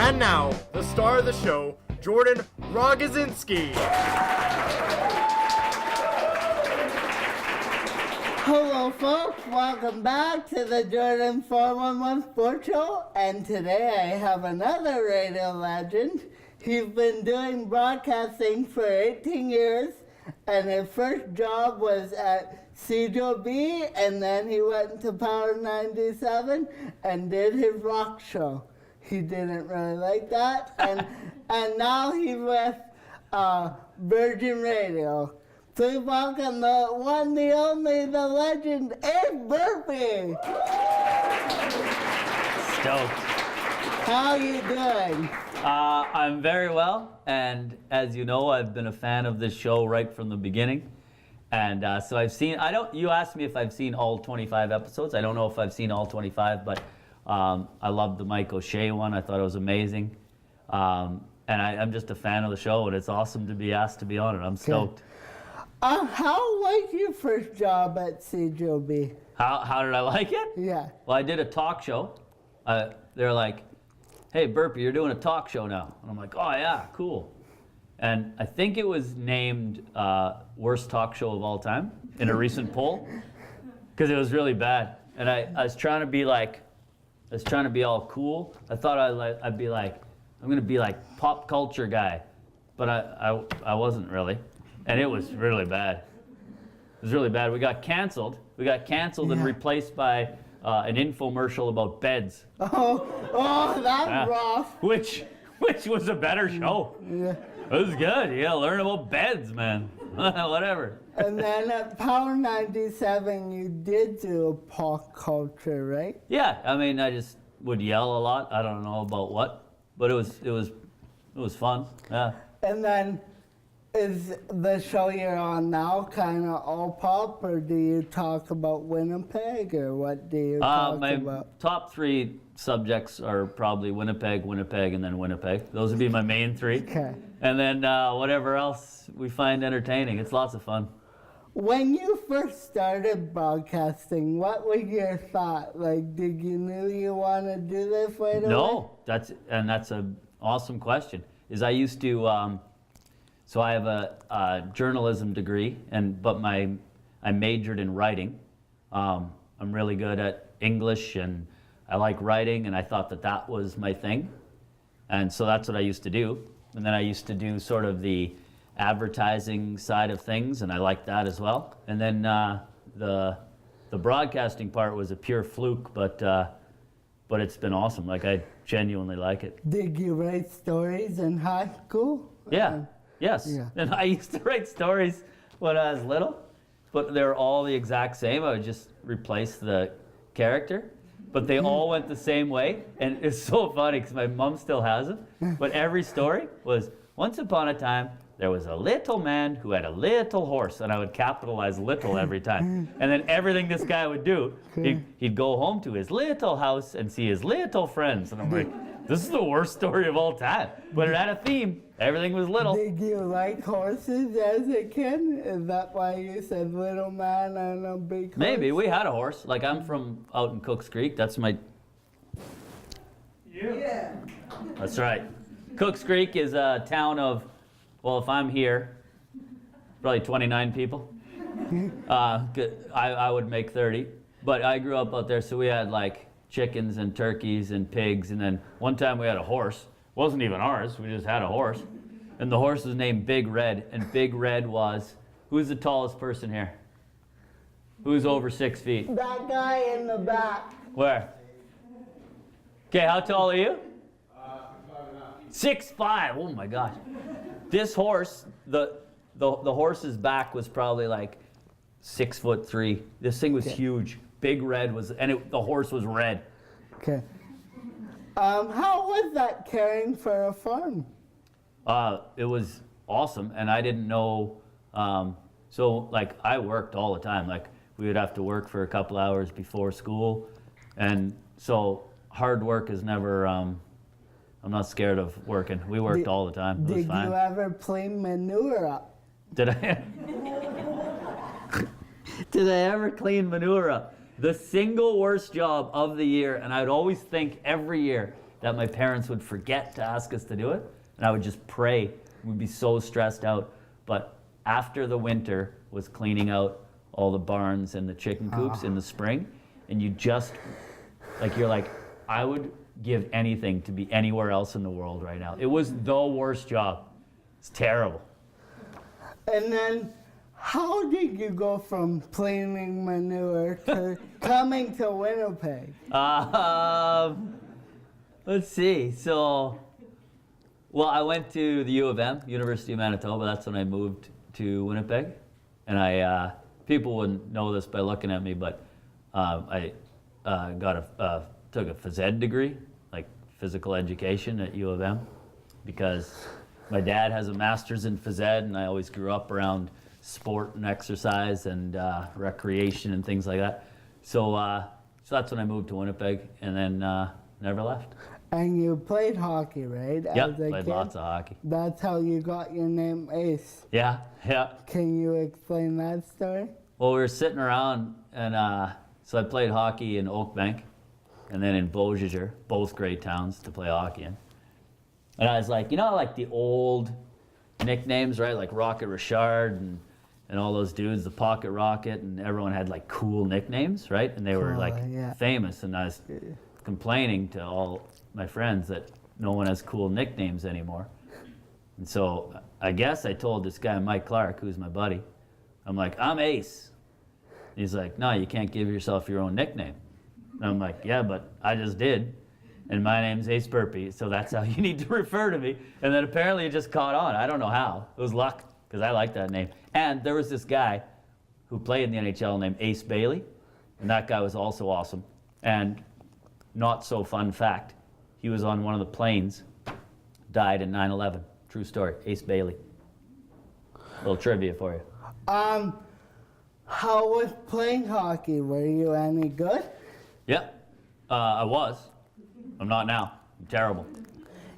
And now, the star of the show, Jordan Rogozinski. Hello folks, welcome back to the Jordan 411 Sports Show, and today I have another radio legend. He's been doing broadcasting for 18 years, and his first job was at CJOB, and then he went to Power 97 and did his rock show. He didn't really like that, and now he's with Virgin Radio. Please welcome the one, the only, the legend, Burpee. Stoked. How are you doing? I'm very well, and as you know, I've been a fan of this show right from the beginning. And so I've seen, you asked me if I've seen all 25 episodes. I don't know if I've seen all 25, but I loved the Mike O'Shea one. I thought it was amazing. And I'm just a fan of the show, and it's awesome to be asked to be on it. I'm stoked. How was your first job at CJOB? How did I like it? Yeah. Well, I did a talk show. They're like, hey, Burpee, you're doing a talk show now. And I'm like, oh, yeah, cool. And I think it was named worst talk show of all time in a recent poll because it was really bad. And I was trying to be all cool. I thought I'd be like, I'm going to be like pop culture guy. But I wasn't really. And it was really bad. It was really bad. We got canceled. And replaced by an infomercial about beds. Oh, that's rough. Which was a better show. Yeah. It was good. Yeah, learn about beds, man. Whatever. And then at Power 97, you did do pop culture, right? Yeah, I mean, I just would yell a lot. I don't know about what, but it was fun. Yeah. And then, is the show you're on now kind of all pop, or do you talk about Winnipeg, or what do you talk about? My top three subjects are probably Winnipeg, and then Winnipeg. Those would be my main three. Okay. And then whatever else we find entertaining. It's lots of fun. When you first started broadcasting, what was your thought? Like, did you knew you want to do this right away? No, that's an awesome question. I used to. So I have a journalism degree, but I majored in writing. I'm really good at English, and I like writing, and I thought that was my thing. And so that's what I used to do. And then I used to do sort of the advertising side of things, and I liked that as well. And then the broadcasting part was a pure fluke, but it's been awesome. Like, I genuinely like it. Did you write stories in high school? Yeah. Yes, yeah. And I used to write stories when I was little, but they're all the exact same. I would just replace the character, but they all went the same way. And it's so funny because my mom still has them. But every story was, once upon a time, there was a little man who had a little horse, and I would capitalize little every time. And then everything this guy would do, he'd go home to his little house and see his little friends. And I'm like, this is the worst story of all time. But it had a theme. Everything was little. Did you like horses as a kid? Is that why you said little man and a big horse? Maybe. We had a horse. Like, I'm from out in Cooks Creek. That's my... Yeah. That's right. Cooks Creek is a town of, well, if I'm here, probably 29 people. I would make 30. But I grew up out there, so we had, like, chickens and turkeys and pigs, and then one time we had a horse. It wasn't even ours, we just had a horse. And the horse was named Big Red, and Big Red was, who's the tallest person here? Who's over 6 feet? That guy in the back. Where? Okay, how tall are you? 6'5". Oh my gosh. This horse, the horse's back was probably like 6'3". This thing was huge. Big Red was, and the horse was red. Okay. How was that caring for a farm? It was awesome, and I didn't know. So, like, I worked all the time. Like, we would have to work for a couple hours before school, and so hard work is never. I'm not scared of working. We worked all the time. It was fine. Did you ever clean manure up? Did I? Did I ever clean manure up? The single worst job of the year, and I'd always think every year, that my parents would forget to ask us to do it, and I would just pray. We'd be so stressed out. But after the winter was cleaning out all the barns and the chicken coops in the spring, and you just, you're like, I would give anything to be anywhere else in the world right now. It was the worst job. It's terrible. And then, how did you go from cleaning manure to coming to Winnipeg? Let's see. So, well, I went to the U of M, University of Manitoba. That's when I moved to Winnipeg. And people wouldn't know this by looking at me, but I took a phys ed degree, like physical education at U of M, because my dad has a master's in phys ed, and I always grew up around sport and exercise and recreation and things like that. So that's when I moved to Winnipeg, and then never left. And you played hockey, right? Yep, played lots of hockey. That's how you got your name Ace. Yeah. Can you explain that story? Well, we were sitting around, and so I played hockey in Oakbank, and then in Beausejour, both great towns to play hockey in. And I was like, like the old nicknames, right? Like Rocket Richard and all those dudes, the Pocket Rocket, and everyone had like cool nicknames, right? And they were famous, and I was complaining to all my friends that no one has cool nicknames anymore. And so I guess I told this guy, Mike Clark, who's my buddy, I'm like, I'm Ace. And he's like, no, you can't give yourself your own nickname. And I'm like, yeah, but I just did. And my name's Ace Burpee, so that's how you need to refer to me. And then apparently it just caught on. I don't know how. It was luck, because I like that name. And there was this guy who played in the NHL named Ace Bailey, and that guy was also awesome. And not so fun fact, he was on one of the planes, died in 9/11. True story, Ace Bailey. A little trivia for you. How was playing hockey? Were you any good? Yeah, I was. I'm not now. I'm terrible.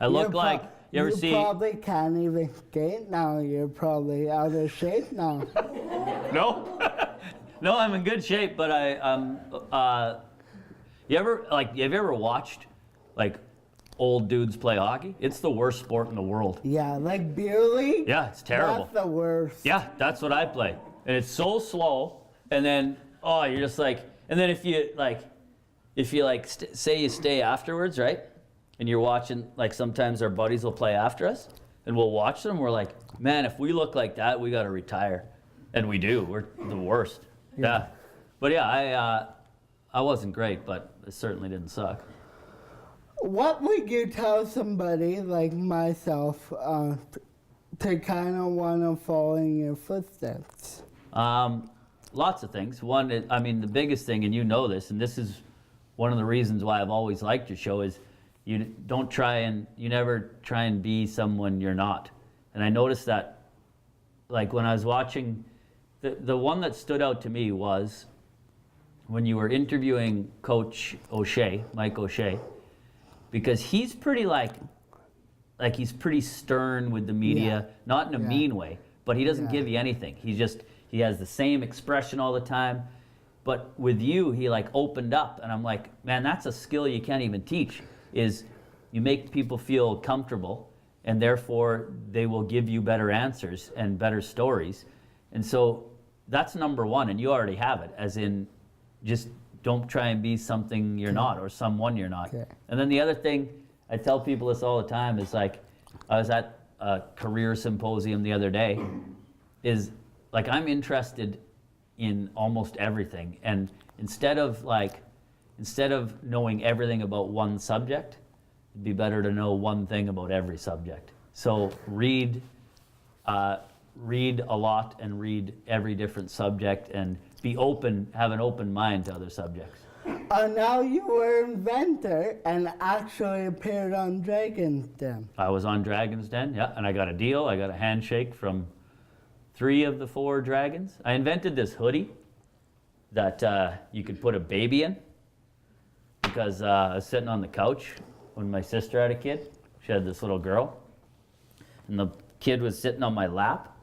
I look like, you ever see? You probably can't even skate now. You're probably out of shape now. No, no, I'm in good shape, but have you ever watched like old dudes play hockey? It's the worst sport in the world. Yeah, like beer league? Yeah, it's terrible. That's the worst. Yeah, that's what I play. And it's so slow, and then, you're just like, and then if you say you stay afterwards, right? And you're watching, like sometimes our buddies will play after us, and we'll watch them, we're like, man, if we look like that, we gotta retire. And we do, we're the worst. Yeah. But yeah, I wasn't great, but it certainly didn't suck. What would you tell somebody like myself to kind of want to follow in your footsteps? Lots of things. One, the biggest thing, and you know this, and this is one of the reasons why I've always liked your show, is you never try and be someone you're not. And I noticed that, like when I was watching, the one that stood out to me was when you were interviewing Coach O'Shea, Mike O'Shea, because he's pretty he's pretty stern with the media, not in a mean way, but he doesn't give you anything. He has the same expression all the time. But with you, he opened up, and I'm like, man, that's a skill you can't even teach, is you make people feel comfortable, and therefore they will give you better answers and better stories. And so that's number one, and you already have it, as in just don't try and be something you're not or someone you're not. Okay. And then the other thing, I tell people this all the time, is I was at a career symposium the other day, is I'm interested in almost everything. And instead of knowing everything about one subject, it'd be better to know one thing about every subject. So read a lot and read every different subject, and be open, have an open mind to other subjects. Now you were inventor and actually appeared on Dragon's Den. I was on Dragon's Den, yeah, and I got a deal. I got a handshake from 3 of the 4 dragons. I invented this hoodie that you could put a baby in, because I was sitting on the couch when my sister had a kid. She had this little girl, and the kid was sitting on my lap,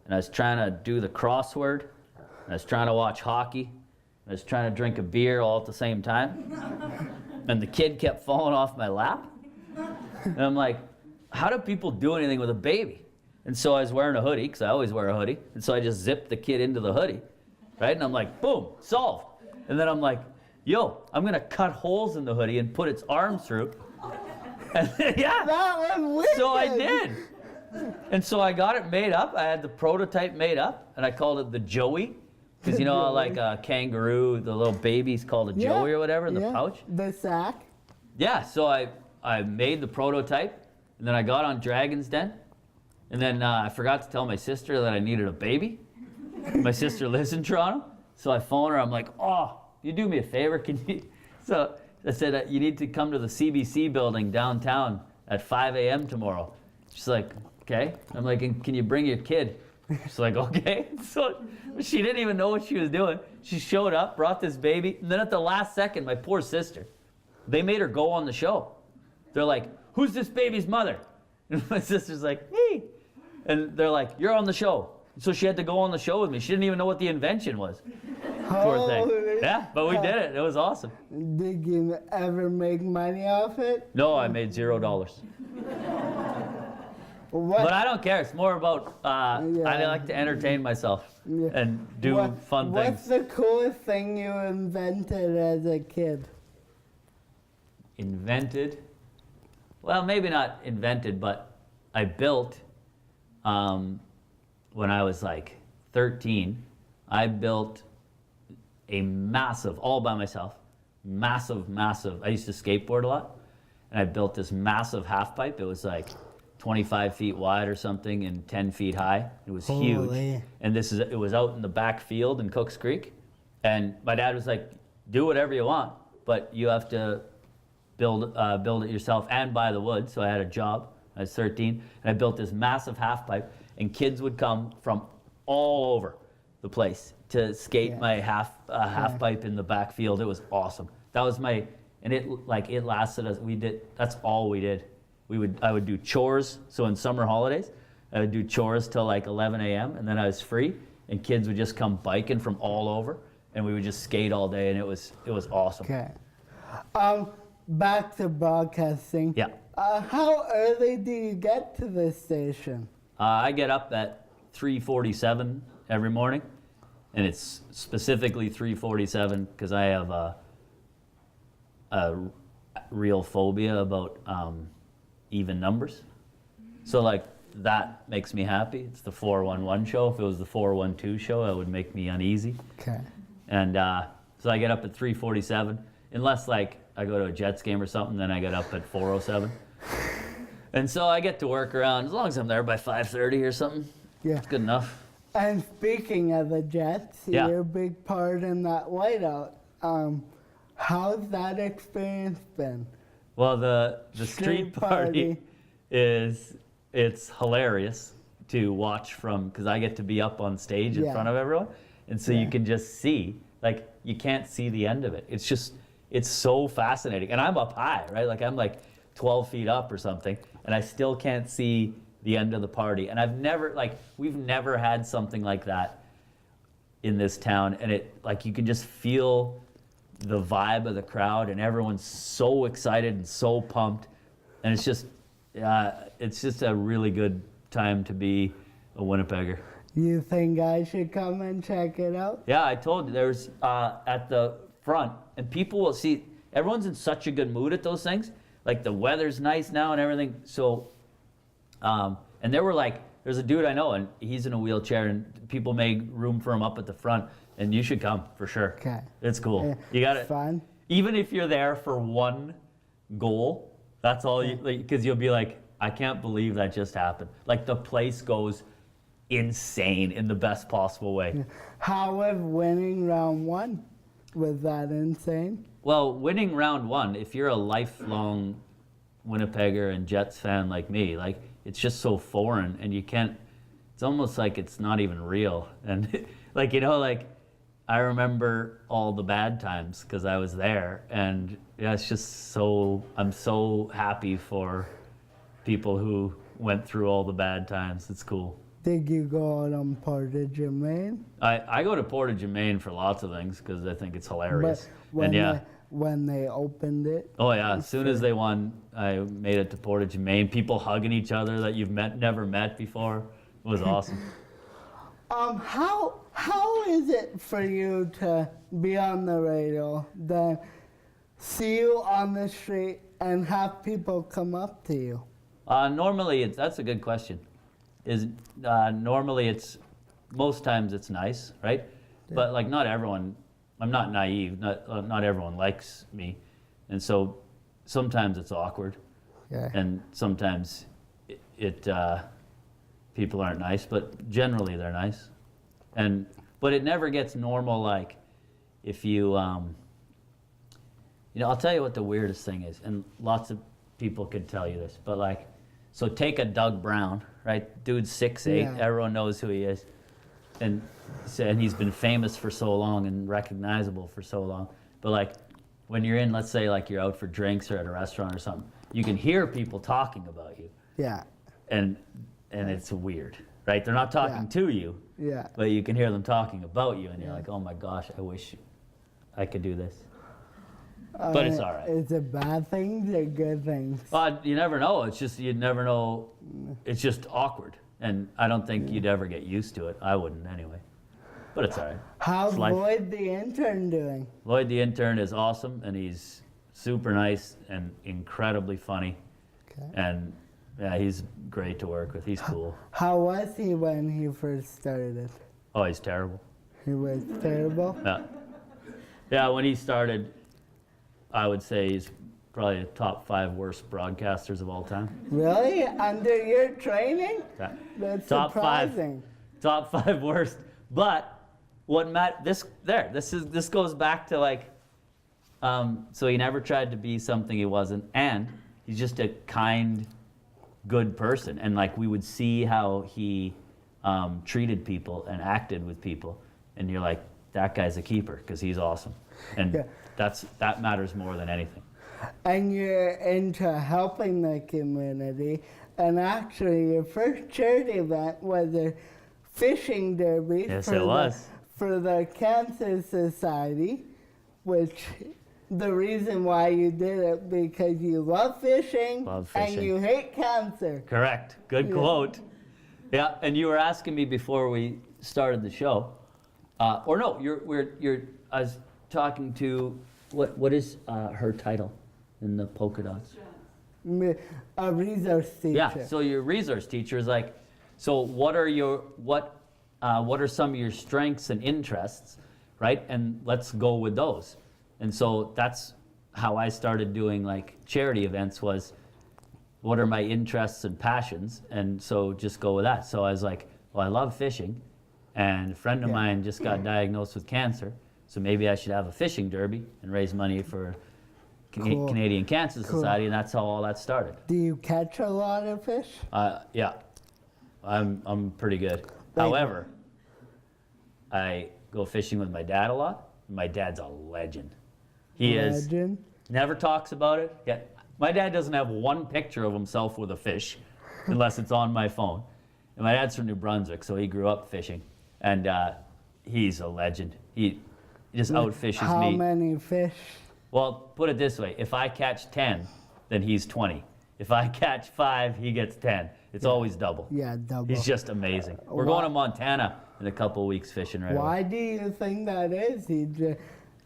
and I was trying to do the crossword, and I was trying to watch hockey, and I was trying to drink a beer all at the same time. And the kid kept falling off my lap, And I'm like, how do people do anything with a baby? And so I was wearing a hoodie, because I always wear a hoodie. And so I just zipped the kid into the hoodie, right? And I'm like, boom, solved. And then I'm like, yo, I'm going to cut holes in the hoodie and put its arms through. And yeah. That was wicked. So I did. And so I got it made up. I had the prototype made up, and I called it the Joey. Because, you know, like a kangaroo, the little baby's called a Joey or whatever in the pouch. The sack. Yeah, so I made the prototype, and then I got on Dragon's Den, and then I forgot to tell my sister that I needed a baby. My sister lives in Toronto, so I phoned her. I'm like, oh, you do me a favor, can you? So I said, you need to come to the CBC building downtown at 5 a.m. tomorrow. She's like, okay. I'm like, and can you bring your kid? She's like, okay. So she didn't even know what she was doing. She showed up, brought this baby, and then at the last second, my poor sister, they made her go on the show. They're like, who's this baby's mother? And my sister's like, me. And they're like, you're on the show. So she had to go on the show with me. She didn't even know what the invention was. Poor thing. Yeah, but we did it. It was awesome. Did you ever make money off it? No, I made $0. But I don't care. It's more about, I like to entertain myself and do fun things. What's the coolest thing you invented as a kid? Invented? Well, maybe not invented, but I built, when I was like 13, I built a massive, all by myself, massive, I used to skateboard a lot, and I built this massive half pipe. It was like 25 feet wide or something and 10 feet high. It was huge. And it was out in the back field in Cooks Creek. And my dad was like, do whatever you want, but you have to build it yourself and buy the wood. So I had a job. I was 13, and I built this massive half pipe, and kids would come from all over the place to skate my half pipe in the back field. It was awesome. That was and it lasted us. That's all we did. I would do chores. So in summer holidays, I would do chores till like 11 a.m. and then I was free, and kids would just come biking from all over, and we would just skate all day, and it was awesome. Okay. Back to broadcasting. Yeah. How early do you get to the station? I get up at 3:47 every morning, and it's specifically 3:47 because I have a real phobia about even numbers. So like that makes me happy. It's the 411 show. If it was the 412 show, it would make me uneasy. Okay. And so I get up at 3:47, unless like I go to a Jets game or something, then I get up at 4:07. And so I get to work around, as long as I'm there by 5:30 or something. Yeah. It's good enough. And speaking of the Jets, you're a big part in that whiteout. How's that experience been? Well, the street party it's hilarious to watch from, because I get to be up on stage in front of everyone. And so you can just see, like, you can't see the end of it. It's so fascinating. And I'm up high, right? Like, I'm like 12 feet up or something, and I still can't see the end of the party. And we've never had something like that in this town. And you can just feel the vibe of the crowd, and everyone's so excited and so pumped. And it's just a really good time to be a Winnipegger. You think I should come and check it out? Yeah, I told you, there's at the front, and people will see, everyone's in such a good mood at those things. Like, the weather's nice now and everything. So, and there's a dude I know, and he's in a wheelchair, and people made room for him up at the front, and you should come for sure. Okay. It's cool. You got it. Fun. Even if you're there for one goal, that's all you, because you'll be like, I can't believe that just happened. Like, the place goes insane in the best possible way. Yeah. How was winning round one? Was that insane? Well, winning round one, if you're a lifelong Winnipegger and Jets fan like me, like, it's just so foreign, and it's almost like it's not even real. And I remember all the bad times because I was there, and it's just I'm so happy for people who went through all the bad times. It's cool. Did you go out on Portage and Main? I go to Portage and Main for lots of things because I think it's hilarious. But when they opened it. Oh yeah, as soon as they won, I made it to Portage, Maine. People hugging each other that you've never met before. It was awesome. How is it for you to be on the radio, then see you on the street and have people come up to you? Normally, that's a good question. Normally most times it's nice, right? Yeah. But like not everyone, I'm not naive, not everyone likes me. And so sometimes it's awkward. Yeah. And sometimes people aren't nice, but generally they're nice. But it never gets normal, like if you, I'll tell you what the weirdest thing is, and lots of people could tell you this, but like, so take a Doug Brown, right? Dude's 6'8", Yeah. Everyone knows who he is. And he's been famous for so long and recognizable for so long. But like, when you're in, let's say like you're out for drinks or at a restaurant or something, you can hear people talking about you. Yeah. And it's weird, right? They're not talking to you, but you can hear them talking about you, and you're like, oh my gosh, I wish I could do this. But it's all right. It's a bad thing, a good thing. But you never know. It's just, you never know. It's just awkward. And I don't think you'd ever get used to it. I wouldn't anyway. But it's all right. How's Lloyd the intern doing? Lloyd the intern is awesome, and he's super nice and incredibly funny. Okay. And yeah, he's great to work with. He's cool. How was he when he first started? Oh, he's terrible. He was terrible? Yeah, when he started, I would say he's probably the top 5 worst broadcasters of all time. Really? Under your training? Yeah. That's top surprising. Top 5 worst. But what this goes back to like, so he never tried to be something he wasn't, and he's just a kind, good person. And like, we would see how he treated people and acted with people, and you're like, that guy's a keeper because he's awesome. And that matters more than anything. And you're into helping the community, and actually your first charity event was a fishing derby. Yes, it was. For the Cancer Society, which the reason why you did it because you love fishing, and you hate cancer. Correct. Good quote. Yeah, and you were asking me before we started the show, I was talking to, what is her title in the polka dots? A resource teacher. Yeah, so your resource teacher is like, so what are some of your strengths and interests, right? And let's go with those. And so that's how I started doing like charity events, was what are my interests and passions? And so just go with that. So I was like, well, I love fishing, and a friend of mine just got diagnosed with cancer, so maybe I should have a fishing derby and raise money for Canadian Cancer Society, and that's how all that started. Do you catch a lot of fish? Yeah, I'm pretty good. However, I go fishing with my dad a lot. My dad's a legend. Never talks about it. Yeah, my dad doesn't have one picture of himself with a fish unless it's on my phone. And my dad's from New Brunswick, so he grew up fishing, and he's a legend. He just outfishes me. How many fish? Well, put it this way: if I catch 10, then he's 20. If I catch 5, he gets 10. It's always double. Yeah, double. He's just amazing. We're going to Montana in a couple of weeks fishing right Why away. do you think that is?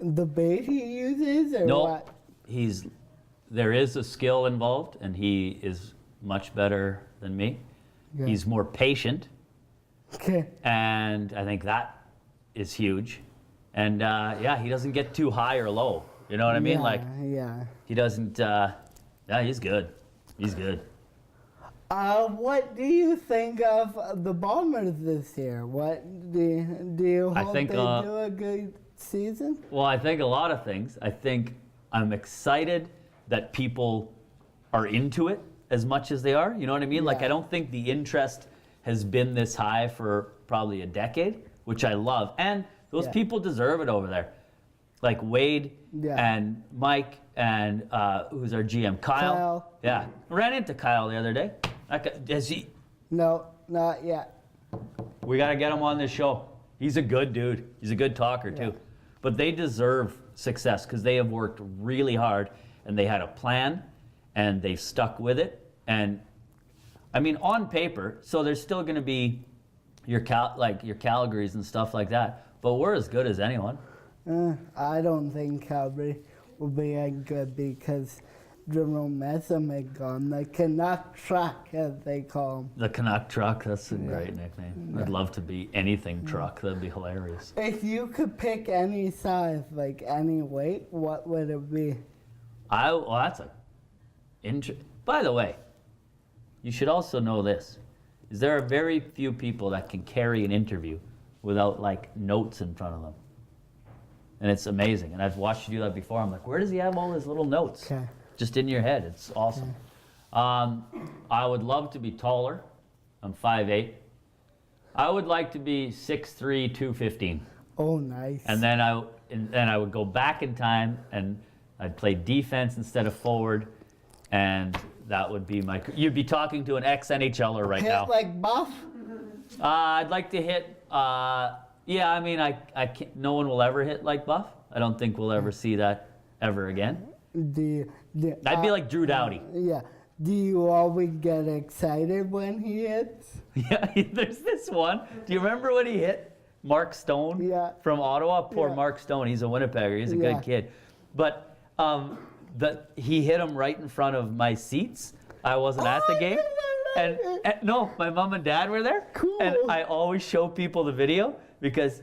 The bait he uses, or what? There is a skill involved, and he is much better than me. Yeah. He's more patient. Okay. And I think that is huge. And he doesn't get too high or low. You know what I mean? He doesn't. He's good. He's good. What do you think of the Bombers this year? What do you hope they do a good season? Well, I think a lot of things. I think I'm excited that people are into it as much as they are. You know what I mean? Yeah. Like, I don't think the interest has been this high for probably a decade, which I love. And those people deserve it over there. Like Wade and Mike and who's our GM? Kyle. Yeah. I ran into Kyle the other day. Has he? No, not yet. We got to get him on this show. He's a good dude. He's a good talker too. But they deserve success because they have worked really hard and they had a plan and they've stuck with it. And I mean, on paper, so there's still going to be your Calgarys and stuff like that, but we're as good as anyone. I don't think Calgary will be as good because Jerome Messam had gone. The Canuck truck, as they call him. The Canuck truck, that's a great nickname. I'd love to be anything truck. That'd be hilarious. If you could pick any size, like any weight, what would it be? That's by the way, you should also know this. Is there are very few people that can carry an interview without like notes in front of them. And it's amazing. And I've watched you do that before. I'm like, where does he have all his little notes? Okay. Just in your head. It's awesome. I would love to be taller. I'm 5'8". I would like to be 6'3", 215. Oh, nice. And then I would go back in time and I'd play defense instead of forward. And that would be you'd be talking to an ex-NHLer right now. Hit like Buff? I'd like to hit, yeah, I mean, I can't, no one will ever hit like Buff. I don't think we'll ever see that ever again. I'd be like Drew Doughty. Yeah. Do you always get excited when he hits? Yeah, there's this one. Do you remember when he hit Mark Stone from Ottawa? Poor Mark Stone. He's a Winnipegger. He's a good kid. But he hit him right in front of my seats. I wasn't at the game. And no, my mom and dad were there. Cool. And I always show people the video because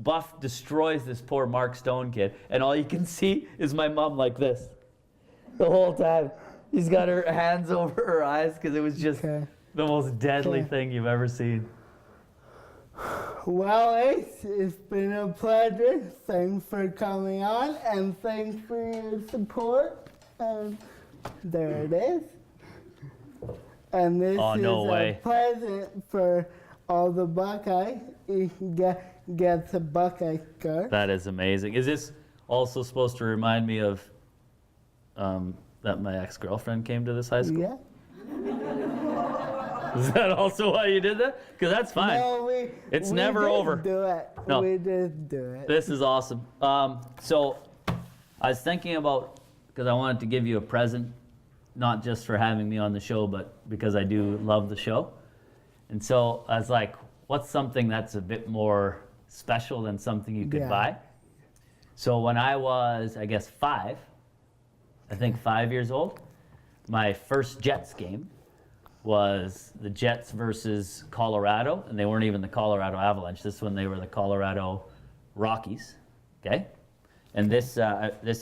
Buff destroys this poor Mark Stone kid, and all you can see is my mom like this the whole time. She's got her hands over her eyes because it was just the most deadly thing you've ever seen. Well, Ace, it's been a pleasure. Thanks for coming on, and thanks for your support. And there it is. And this is a present for all the Buckeyes. You can get the Buckeye scarf. That is amazing. Is this also supposed to remind me of that my ex-girlfriend came to this high school? Yeah. Is that also why you did that? Because that's fine. No, it's we never just over. Do it. No. We just do it. This is awesome. So I was thinking about, because I wanted to give you a present, not just for having me on the show, but because I do love the show. And so I was like, what's something that's a bit more special than something you could buy? So when I was, I guess, 5 years old, my first Jets game was the Jets versus Colorado, and they weren't even the Colorado Avalanche. This one, they were the Colorado Rockies, okay? And this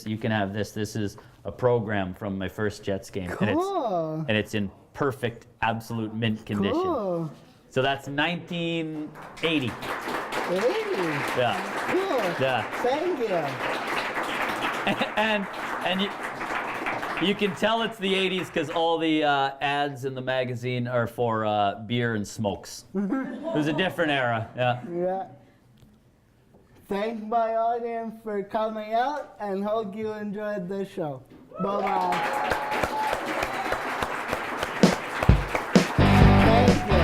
you can have this. This is a program from my first Jets game. Cool. And it's in perfect, absolute mint condition. Cool. So that's 1980. 80. Yeah. Cool. Yeah. Thank you. And you can tell it's the 80s because all the ads in the magazine are for beer and smokes. It was a different era. Yeah. Yeah. Thanks my audience for coming out, and hope you enjoyed the show. Bye-bye. Thank you.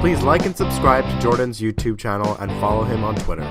Please like and subscribe to Jordan's YouTube channel and follow him on Twitter.